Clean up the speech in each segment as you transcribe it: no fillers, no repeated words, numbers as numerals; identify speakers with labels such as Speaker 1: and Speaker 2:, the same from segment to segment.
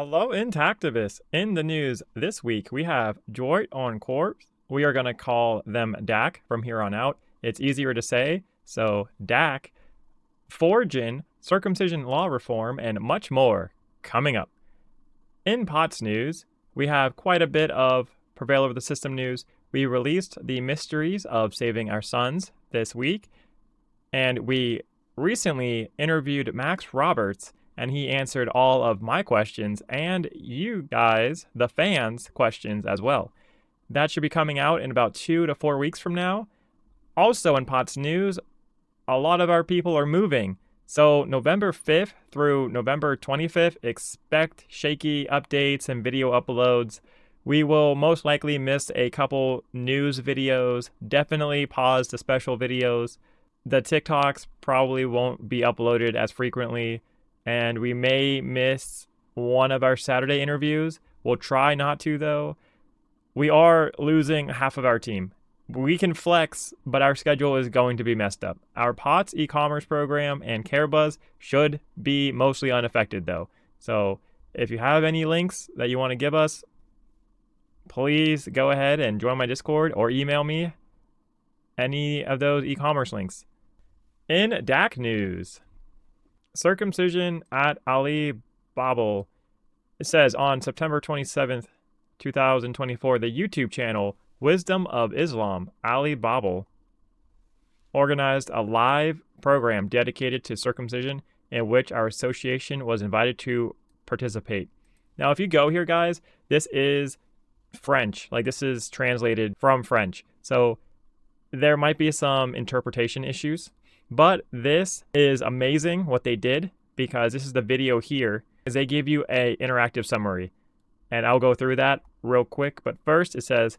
Speaker 1: Hello, Intactivists. In the news this week, we have Droit Au Corps. We are going to call them DAC from here on out. It's easier to say, so DAC, Foregen, circumcision law reform, and much more coming up. In POTS news, we have quite a bit of Prevail over the system news. We released the mysteries of saving our sons this week, and we recently interviewed Max Roberts, and he answered all of my questions and you guys, the fans' questions as well. That should be coming out in about 2 to 4 weeks from now. Also in POTS news, a lot of our people are moving. So November 5th through November 25th, expect shaky updates and video uploads. We will most likely miss a couple news videos, definitely pause the special videos. The TikToks probably won't be uploaded as frequently, and we may miss one of our Saturday interviews. We'll try not to, though. We are losing half of our team. We can flex, but our schedule is going to be messed up. Our POTS e-commerce program and CareBuzz should be mostly unaffected, though. So if you have any links that you want to give us, please go ahead and join my Discord or email me any of those e-commerce links. In DAC news, circumcision at Ali Babel. It says on September 27th, 2024, the YouTube channel Wisdom of Islam, Ali Babel, organized a live program dedicated to circumcision in which our association was invited to participate. Now, if you go here, guys, this is French. Like, this is translated from French. So there might be some interpretation issues. But this is amazing what they did, because this is the video here, is they give you a interactive summary. And I'll go through that real quick. But first it says,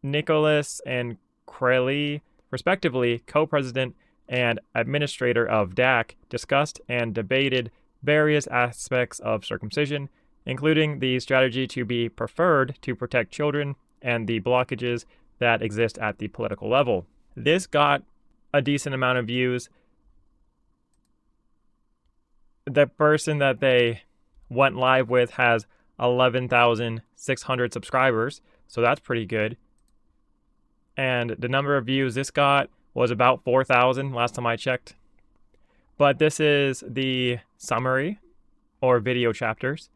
Speaker 1: Nicholas and Crelly, respectively, co-president and administrator of DAC, discussed and debated various aspects of circumcision, including the strategy to be preferred to protect children and the blockages that exist at the political level. This got a decent amount of views. The person that they went live with has 11,600 subscribers, so that's pretty good. And the number of views this got was about 4,000 last time I checked. But this is the summary or video chapters.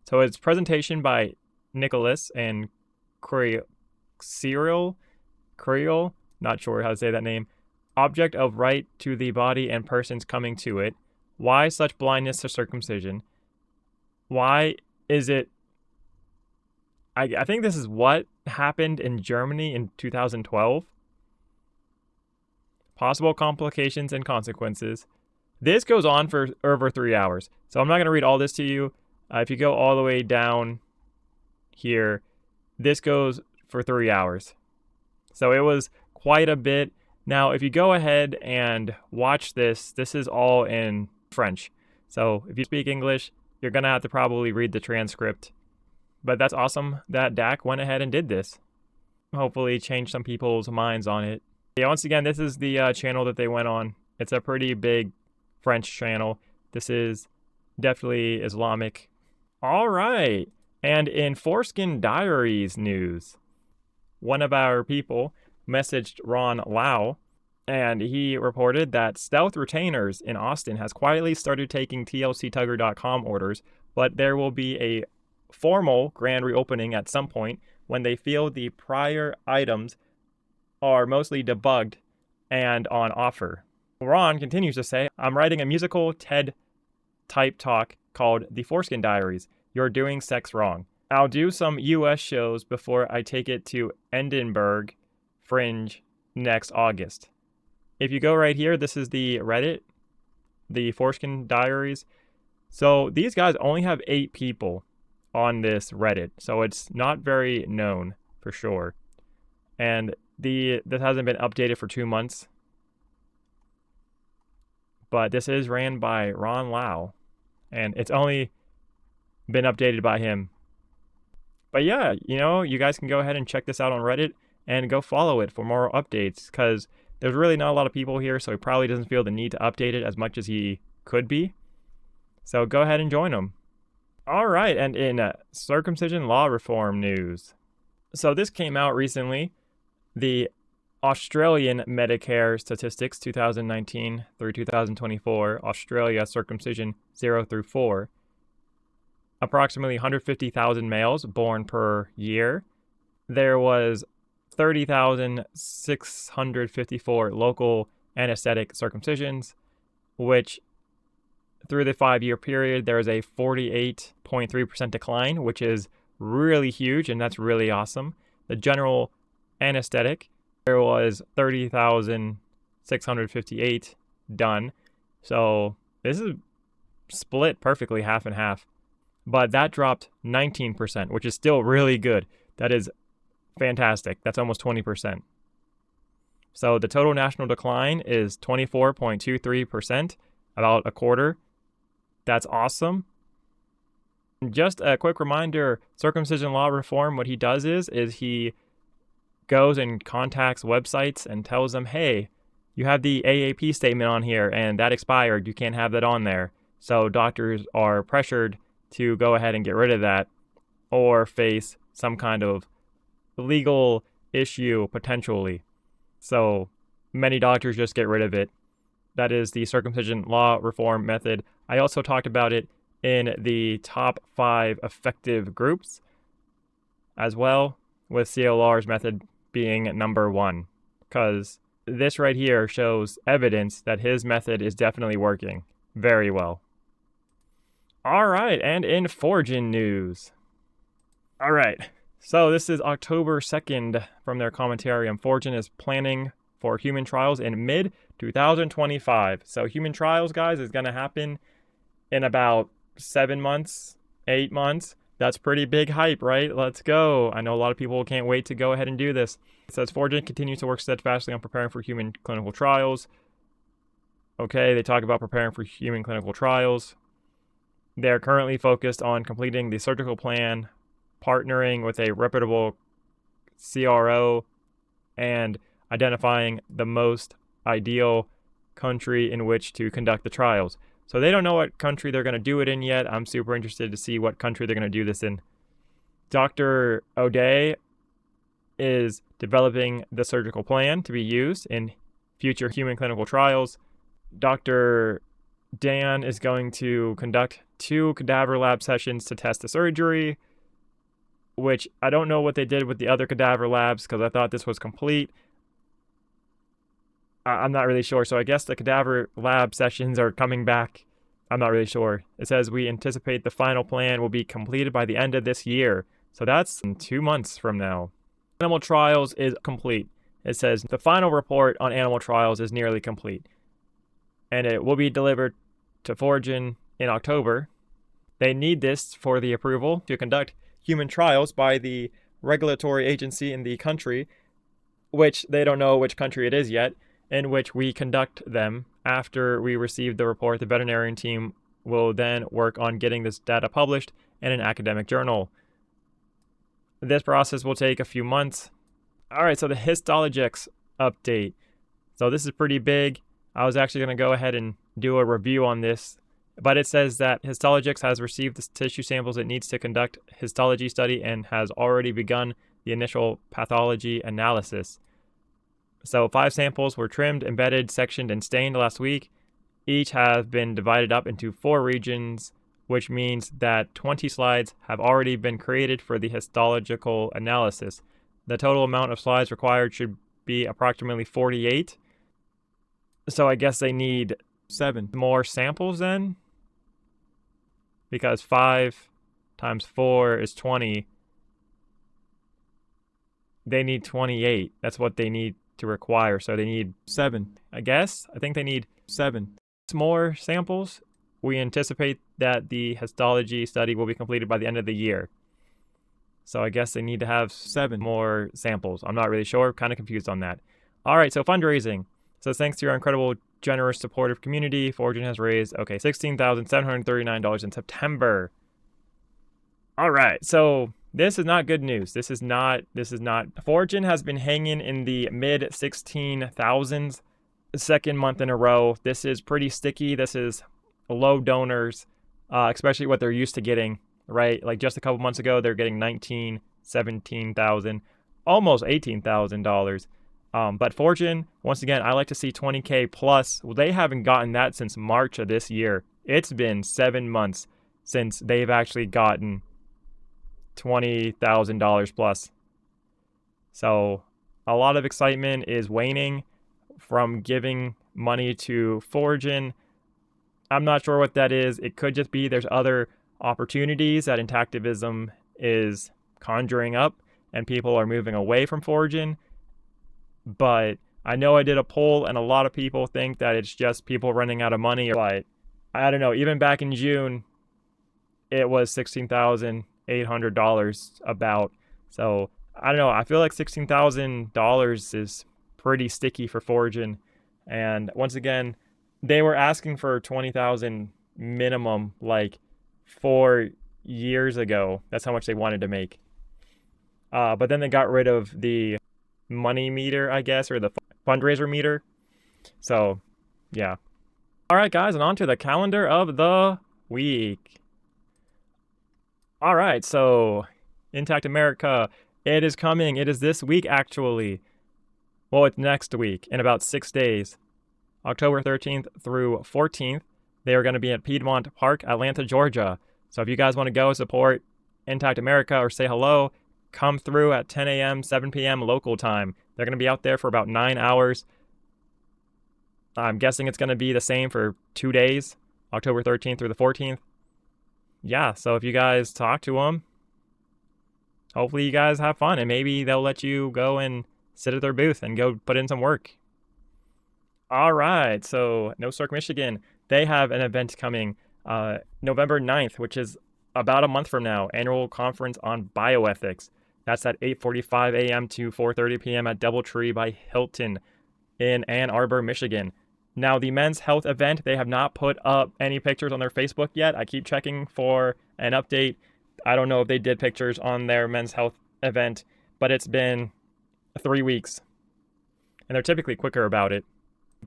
Speaker 1: So it's presentation by Nicholas and Cyril, not sure how to say that name. Object of right to the body and persons coming to it. Why such blindness to circumcision? Why is it... I think this is what happened in Germany in 2012. Possible complications and consequences. This goes on for over 3 hours. So I'm not going to read all this to you. If you go all the way down here, this goes for 3 hours. So it was quite a bit. Now, if you go ahead and watch this, this is all in French. So if you speak English, you're going to have to probably read the transcript. But that's awesome that DAC went ahead and did this. Hopefully change some people's minds on it. Yeah, once again, this is the channel that they went on. It's a pretty big French channel. This is definitely Islamic. All right. And in Foregen Diaries news, one of our people messaged Ron Lau, and he reported that Stealth Retainers in Austin has quietly started taking TLCTugger.com orders, but there will be a formal grand reopening at some point when they feel the prior items are mostly debugged and on offer. Ron continues to say, I'm writing a musical TED type talk called The Foregen Diaries. You're doing sex wrong. I'll do some US shows before I take it to Edinburgh Fringe next August. If you go right here, this is the Reddit, the Foregen Diaries. So these guys only have 8 people on this Reddit, so it's not very known for sure. And this hasn't been updated for 2 months. But this is ran by Ron Lau, and it's only been updated by him. But yeah, you guys can go ahead and check this out on Reddit and go follow it for more updates, because there's really not a lot of people here, so he probably doesn't feel the need to update it as much as he could be. So go ahead and join him. All right, and in circumcision law reform news. So this came out recently. The Australian Medicare statistics 2019 through 2024, Australia circumcision 0 through 4. Approximately 150,000 males born per year. There was 30,654 local anesthetic circumcisions, which through the 5-year period, there is a 48.3% decline, which is really huge, and that's really awesome. The general anesthetic, there was 30,658 done. So this is split perfectly half and half. But that dropped 19%, which is still really good. That is fantastic. That's almost 20%. So the total national decline is 24.23%, about a quarter. That's awesome. Just a quick reminder, circumcision law reform, what he does is he goes and contacts websites and tells them, hey, you have the AAP statement on here and that expired. You can't have that on there. So doctors are pressured to go ahead and get rid of that or face some kind of legal issue potentially. So many doctors just get rid of it. That is the circumcision law reform method. I also talked about it in the top 5 effective groups as well, with CLR's method being number 1, because this right here shows evidence that his method is definitely working very well. All right, and in Foregen news. All right, so this is October 2nd from their commentarium. Foregen is planning for human trials in mid-2025. So human trials, guys, is going to happen in about 7 months, 8 months. That's pretty big hype, right? Let's go. I know a lot of people can't wait to go ahead and do this. It says Foregen continues to work steadfastly on preparing for human clinical trials. Okay, they talk about preparing for human clinical trials. They're currently focused on completing the surgical plan, partnering with a reputable CRO, and identifying the most ideal country in which to conduct the trials. So they don't know what country they're going to do it in yet. I'm super interested to see what country they're going to do this in. Dr. O'Day is developing the surgical plan to be used in future human clinical trials. Dr. Dan is going to conduct 2 cadaver lab sessions to test the surgery, which I don't know what they did with the other cadaver labs because I thought this was complete. I'm not really sure. So I guess the cadaver lab sessions are coming back. I'm not really sure. It says we anticipate the final plan will be completed by the end of this year. So that's in 2 months from now. Animal trials is complete. It says the final report on animal trials is nearly complete. And it will be delivered to Foregen in October. They need this for the approval to conduct human trials by the regulatory agency in the country, which they don't know which country it is yet, in which we conduct them. After we receive the report, the veterinarian team will then work on getting this data published in an academic journal. This process will take a few months. All right, so the histologics update. So this is pretty big. I was actually going to go ahead and do a review on this, but it says that Histologics has received the tissue samples it needs to conduct histology study and has already begun the initial pathology analysis. So 5 samples were trimmed, embedded, sectioned, and stained last week. Each have been divided up into 4 regions, which means that 20 slides have already been created for the histological analysis. The total amount of slides required should be approximately 48. So I guess they need 7 more samples then, because 5 times 4 is 20. They need 28. That's what they need to require. So they need 7. I think they need 7 more samples. We anticipate that the histology study will be completed by the end of the year. So I guess they need to have 7 more samples. I'm not really sure. Kind of confused on that. All right, so fundraising. So thanks to your incredible, generous, supportive community, Foregen has raised, $16,739 in September. All right, so this is not good news. This is not. Foregen has been hanging in the mid-16,000s second month in a row. This is pretty sticky. This is low donors, especially what they're used to getting. right? Like just a couple months ago, they're getting $19,000, $17,000, almost $18,000. But Foregen, once again, I like to see 20K plus. Well, they haven't gotten that since March of this year. It's been 7 months since they've actually gotten $20,000 plus. So a lot of excitement is waning from giving money to Foregen. I'm not sure what that is. It could just be there's other opportunities that Intactivism is conjuring up and people are moving away from Foregen. But I know I did a poll and a lot of people think that it's just people running out of money. But I don't know. Even back in June, it was $16,800 about. So I don't know. I feel like $16,000 is pretty sticky for Foregen. And once again, they were asking for 20,000 minimum like 4 years ago. That's how much they wanted to make. But then they got rid of the money meter, I guess, or the fundraiser meter. So, yeah. All right, guys, and on to the calendar of the week. All right, so Intact America, it is coming. It is this week, actually. Well, it's next week in about 6 days. October 13th through 14th, they are going to be at Piedmont Park, Atlanta, Georgia. So if you guys want to go support Intact America or say hello, come through at 10 a.m., 7 p.m. local time. They're going to be out there for about 9 hours. I'm guessing it's going to be the same for 2 days, October 13th through the 14th. Yeah, so if you guys talk to them, hopefully you guys have fun, and maybe they'll let you go and sit at their booth and go put in some work. All right, so No Circ, Michigan, they have an event coming November 9th, which is about a month from now, annual conference on bioethics. That's at 8:45 a.m. to 4:30 p.m. at Doubletree by Hilton in Ann Arbor, Michigan. Now, the men's health event, they have not put up any pictures on their Facebook yet. I keep checking for an update. I don't know if they did pictures on their men's health event, but it's been 3 weeks, and they're typically quicker about it.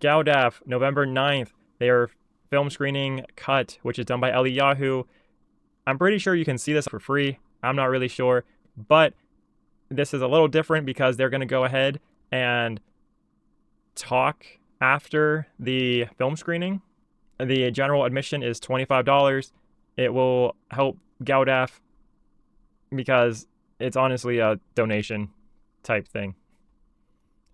Speaker 1: Gaudaf, November 9th, their film screening cut, which is done by Ellie Yahoo. I'm pretty sure you can see this for free. I'm not really sure, but this is a little different because they're going to go ahead and talk after the film screening. The general admission is $25. It will help Gaudaf because it's honestly a donation type thing.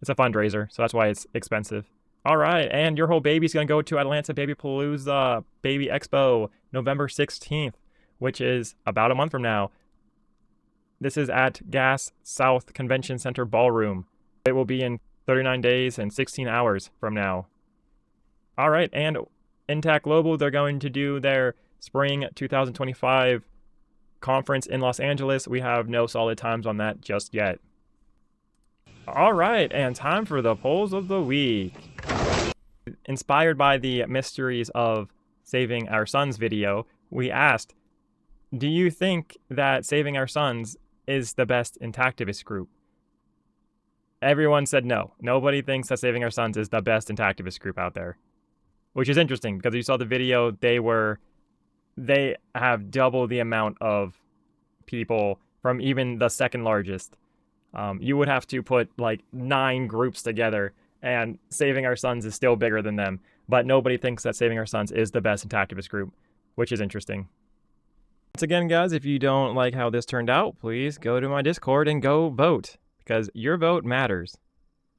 Speaker 1: It's a fundraiser, so that's why it's expensive. All right, and Your Whole Baby's going to go to Atlanta Baby Palooza Baby Expo November 16th, which is about a month from now. This is at Gas South Convention Center Ballroom. It will be in 39 days and 16 hours from now. All right, and Intact Global, they're going to do their spring 2025 conference in Los Angeles. We have no solid times on that just yet. All right, and time for the polls of the week. Inspired by the Mysteries of Saving Our Sons video, we asked, do you think that Saving Our Sons is the best Intactivist group? Everyone said no. Nobody thinks that Saving Our Sons is the best Intactivist group out there. Which is interesting, because you saw the video, they have double the amount of people from even the second largest. You would have to put like 9 groups together, and Saving Our Sons is still bigger than them. But nobody thinks that Saving Our Sons is the best Intactivist group, which is interesting. Once again, guys, if you don't like how this turned out, please go to my Discord and go vote, because your vote matters.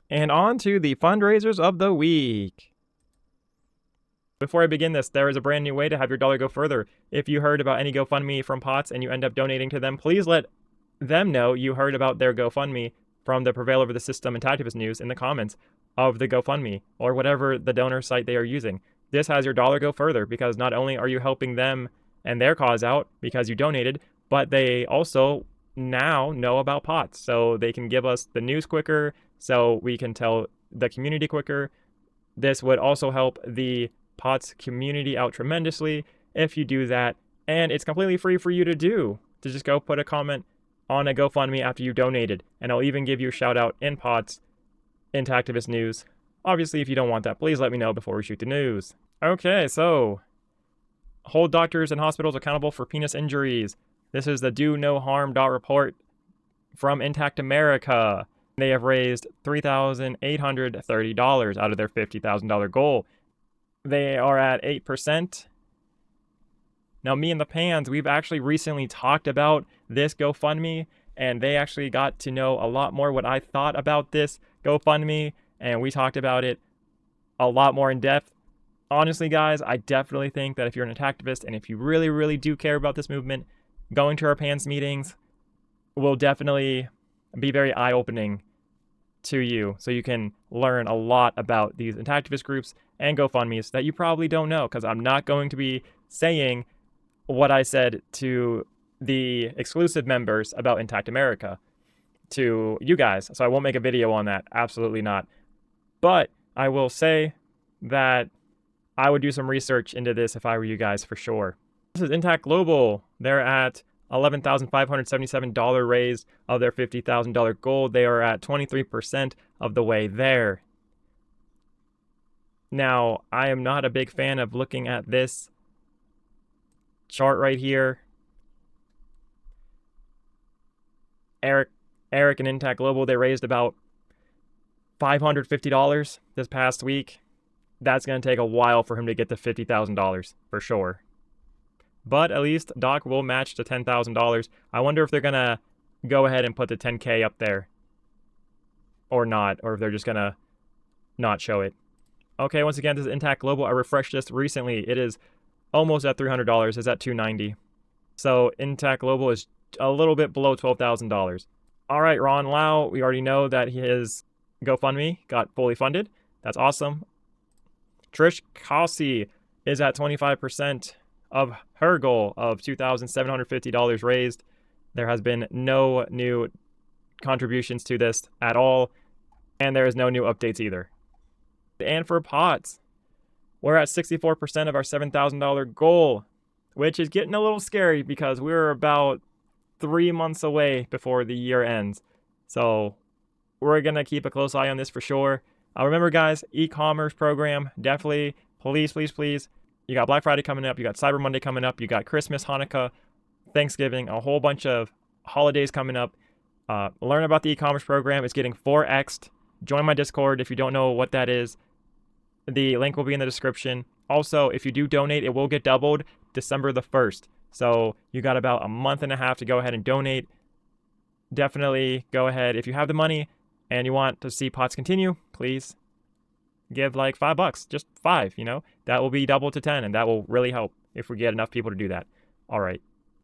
Speaker 1: And on to the fundraisers of the week. Before I begin this, there is a brand new way to have your dollar go further. If you heard about any GoFundMe from POTS and you end up donating to them, please let them know you heard about their GoFundMe from the Prevail Over the System and Tactivist News in the comments of the GoFundMe or whatever the donor site they are using. This has your dollar go further because not only are you helping them and their cause out because you donated, but they also now know about POTS, so they can give us the news quicker, so we can tell the community quicker. This would also help the POTS community out tremendously if you do that, and it's completely free for you to do, to just go put a comment on a GoFundMe after you donated, and I'll even give you a shout out in POTS, Intactivist News. Obviously, if you don't want that, please let me know before we shoot the news. Okay, so hold doctors and hospitals accountable for penis injuries. This is the Do No Harm report from Intact America. They have raised $3,830 out of their $50,000 goal. They are at 8%. Now, me and the Pans, we've actually recently talked about this GoFundMe, and they actually got to know a lot more what I thought about this GoFundMe, and we talked about it a lot more in depth. Honestly, guys, I definitely think that if you're an activist and if you really, really do care about this movement, going to our Pans meetings will definitely be very eye-opening to you, so you can learn a lot about these activist groups and GoFundMes that you probably don't know, because I'm not going to be saying what I said to the exclusive members about Intact America to you guys, so I won't make a video on that. Absolutely not. But I will say that I would do some research into this if I were you guys, for sure. This is Intact Global. They're at $11,577 raised of their $50,000 goal. They are at 23% of the way there. Now, I am not a big fan of looking at this chart right here. Eric and Intact Global, they raised about $550 this past week. That's going to take a while for him to get to $50,000 for sure. But at least Doc will match to $10,000. I wonder if they're going to go ahead and put the 10K up there or not, or if they're just going to not show it. Okay, once again, this is Intact Global. I refreshed this recently. It is almost at $300. It's at $290. So Intact Global is a little bit below $12,000. All right, Ron Lau, we already know that his GoFundMe got fully funded. That's awesome. Trish Kelsey is at 25% of her goal of $2,750 raised. There has been no new contributions to this at all, and there is no new updates either. And for POTS, we're at 64% of our $7,000 goal, which is getting a little scary because we're about 3 months away before the year ends. So we're going to keep a close eye on this for sure. Remember, guys, e-commerce program, definitely, please. You got Black Friday coming up. You got Cyber Monday coming up. You got Christmas, Hanukkah, Thanksgiving, a whole bunch of holidays coming up. Learn about the e-commerce program. It's getting 4x'd. Join my Discord if you don't know what that is. The link will be in the description. Also, if you do donate, it will get doubled December the 1st. So you got about a month and a half to go ahead and donate. Definitely go ahead. If you have the money and you want to see POTS continue, please give like $5, just 5, that will be double to 10, and that will really help if we get enough people to do that. All right.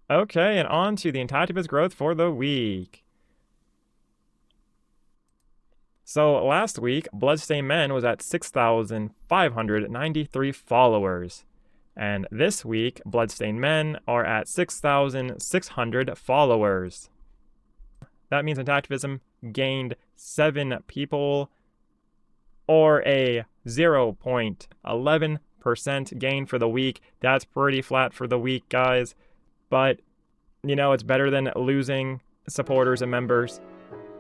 Speaker 1: Okay, and on to the Activist growth for the week. So last week, Bloodstained Men was at 6,593 followers. And this week, Bloodstained Men are at 6,600 followers. That means Activism gained 7 people, or a 0.11% gain for the week. That's pretty flat for the week, guys. But, it's better than losing supporters and members.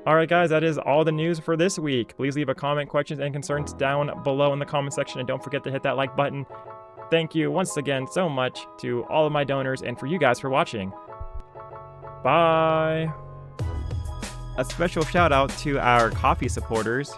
Speaker 1: Alright, guys, that is all the news for this week. Please leave a comment, questions, and concerns down below in the comment section, and don't forget to hit that like button. Thank you once again so much to all of my donors and for you guys for watching. Bye! A special shout out to our coffee supporters,